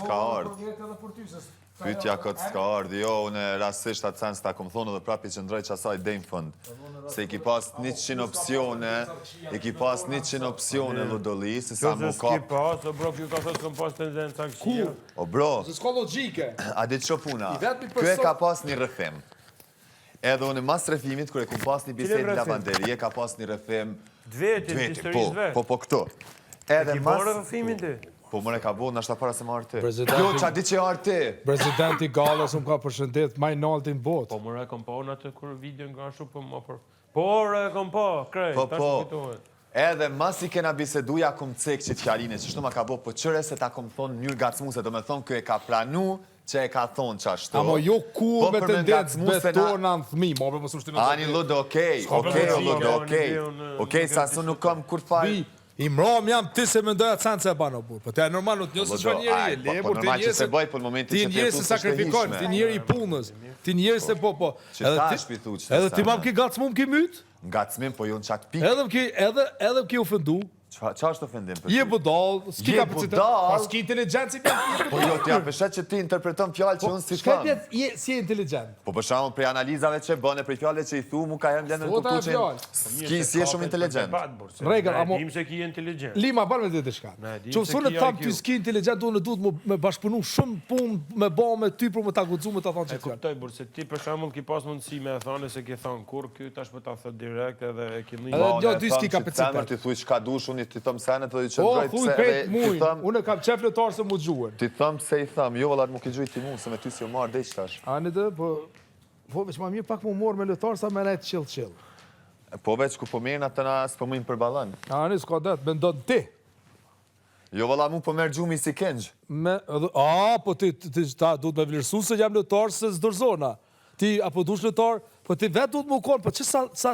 s'ka ardhë. Pyetja këtë s'ka ardhë, jo, unë rastisht atë sens ta kom thonë dhe prapi që ndroj që asaj dejmë fënd. Se i ki pas 100 opcione, Lodoli, si sa mu ka... S'ki pas, o bro, kjo ka thosë këm pas tendenca këshia. O bro, Se s'ka logjike. a ditë që puna, kjo e ka pas një rëfim. Edhe unë mas rëfimit, kër e kum pas një bisedë në lavanderi, e ka pas një rëfim... Dvetin, historisë vetë. Po këto. Edhe Ki borë rëfimin ti? Po mëre ka bo, nështë ta para se më arti. Presidenti- Jo, qa di që e arti. Presidenti Gallas më ka përshëndet maj naltin botë. Po mëre kom po në atë kur video nga shu për më për... Por e kom po, krej, Po, tash po. më kujtohet. Edhe mas i kena biseduja kum cek që t'fjaline, që shtu ma ka bo, po qëre se ta kum thonë njërë gacmuse, do me thonë kjo e ka pranu që e ka thonë qashtu. Amo jo ku Po, me për me tendencë ngacmuse betor në anthmi, ma për më sushtinë Ani Ludo, okej, sa su nuk kam kur fal. I mram jam ti se mendoj atë sen se e banë, burë. Po te e normal, nuk njësë që njeri e lebur, Po normal që se bëj, po në momentin ti që njeri se sakrifikon, ti njeri i punës, ti njeri se po. Që ta është pitu që Edhe ti mam ki gacmum ki myt, Ngacmim, po jo në qatë pikë. edhe ki ofendu, Qa është ofendim për je ty? budal, s'ki Je kapacitet, budall? pa s'ki inteligencë i Po jo, t'ja përshet që ti interpreton fjallë që unë si Shka kam. pjetë si e inteligent? Po për shembull prej analizave që bëne, prej fjallëve që i thu, mu ka jenë blenë në S'fota e kuptu që fjallë. s'ki si e shumë inteligent. Regël, amo- Dim se ki inteligent. Lima, barë me dhe të shka. Ne, di Që se unë ki tham IQ. ty s'ki inteligent, unë duhet me bashkëpunu shumë punë, me ba me ty për me ta guxu, me ta thonë E që të fjallë. kuptoj, burë, se ti për shembull ki pas mundësi me e thane se ki thonë kur, kjo tash për ta thot direkt edhe e ki Edhe një. jo, dy s'ki kapacitet. Ti thuj çka dush, unë ti thëm senet dhe i që O, ndrojt thuj pse krejt edhe ti mujnë, thëm, unë kam qef letarë se mu gjuën. ti thëm pse i thëm, jo vëllat mu ki gjujt ti mu, se me ty si u marrë dhe tash. Ani dhe, po veç ma mirë pak mu morë me letarë sa me nejtë qilë. Po veç ku po mirën atë na s'po mujnë për balën. Ani, s'ka det, me ndonë ti. Jo vëllat mu po merë gjumi si këngjë. Po ti ta duhet me vlerësu se jam letarë se s'dërzona. Ti, apo dush letarë, po ti vetë duhet mu konë, po që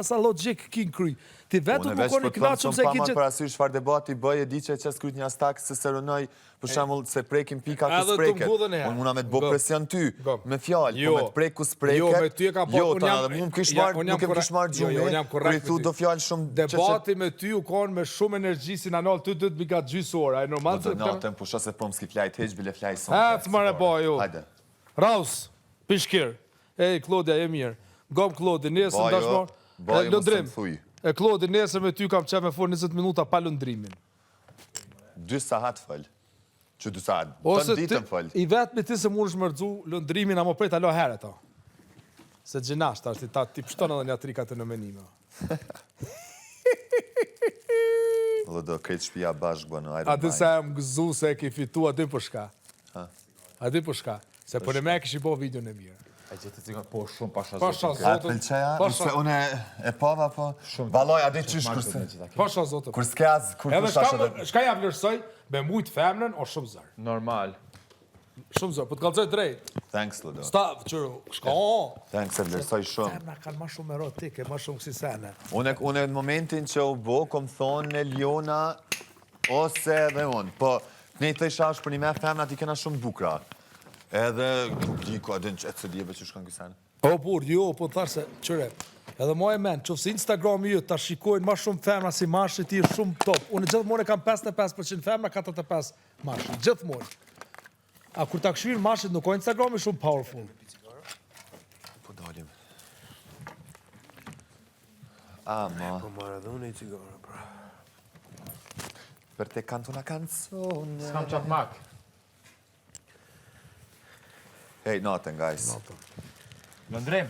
sa logik ki në kry. Ti vetë Unë duhet mu veç konë po i të thëm knaqëm shumë se pa ki marrë që... parasysh çfarë debati bëj, e di që qes kryt një astak se se rënoj, për shembull se prekim pika ku Edhe të spreket. mbudhen e herë. Unë muna me të bo Gëm. presion ty, Gëm. me fjalë, Jo. po me të prek ku spreket. Jo, me ty e ka po, Jo, unë ta jam- edhe mu më kish ja, marrë, unë jam nuk e më kish korrekt. marrë Jo, jo, gjumë, unë jam kur korrekt i thu me ty. do fjalë shumë... Debati me ty u konë me shumë energji si në nalë, ty dhëtë mi ka gjysë ora, e normal Do se... të natën, po shose po më s'ki flajt heq, bile flaj son. Ecë mare bo, jo. Hajde. Raus, pishkir. Ej, Klodja, e mirë. Gom Klodi, nesër Bo, jo. dashmar. Bo, jo, mos Lëndrim. të më thuj. E Klodi, nesër me ty kam qef me forë 20 minuta pa lëndrimin. 2 sahat fëll. Që 2 sahat, Ose të ti, ditën fëll. i vetë me ti se mund shmërdzu lëndrimin, amo prej t'alo herë ta. Se gjinasht, ti pështon edhe një trika të në menime. Dhe do krejt shpia bashkë bënë, A di se e më gëzu se e ki fitu, a di për shka? A di për shka? Se për në me kish i bo video në mirë. E gjithë të cikon, po shumë pasha Pasha zotin. A të zotën. pëlqeja? Pasha- Se une e pava, po... Valoj, a di qysh kurse... Pasha zotën. Kur s'kaz, kur Edhe kushash edhe... shka ja vlerësoj, me mujtë femnën, o shumë zërë. Normal. Shumë zërë, po të kalëzoj drejt. Thanks, Ludo. Stav, qërë, shka o. Thanks, e vlerësoj shumë. Femna kanë ma shumë erotike, ma shumë si sene. Une në momentin që u bo, kom thonë në Liona, ose edhe unë. Po, ne i të isha është për një me femnat i kena shumë bukra. Edhe, nuk di ku adin që e të djeve që shkanë kësane. O, por, jo, po të tharë se, qëre, edhe ma e men, qofë se Instagrami ju ta shikojnë ma shumë femna si mashë, ti është shumë top. Unë gjithmonë e kam 55% femna, 45% mashë, gjithmonë. A kur ta këshirë mashët nuk o Instagrami shumë powerful. Po dalim. Ma. Po marrë dhe unë i cigare, pra. Per te canto una canzone. S'kam qatë mak. Hey, nothing, guys. Lëndrim.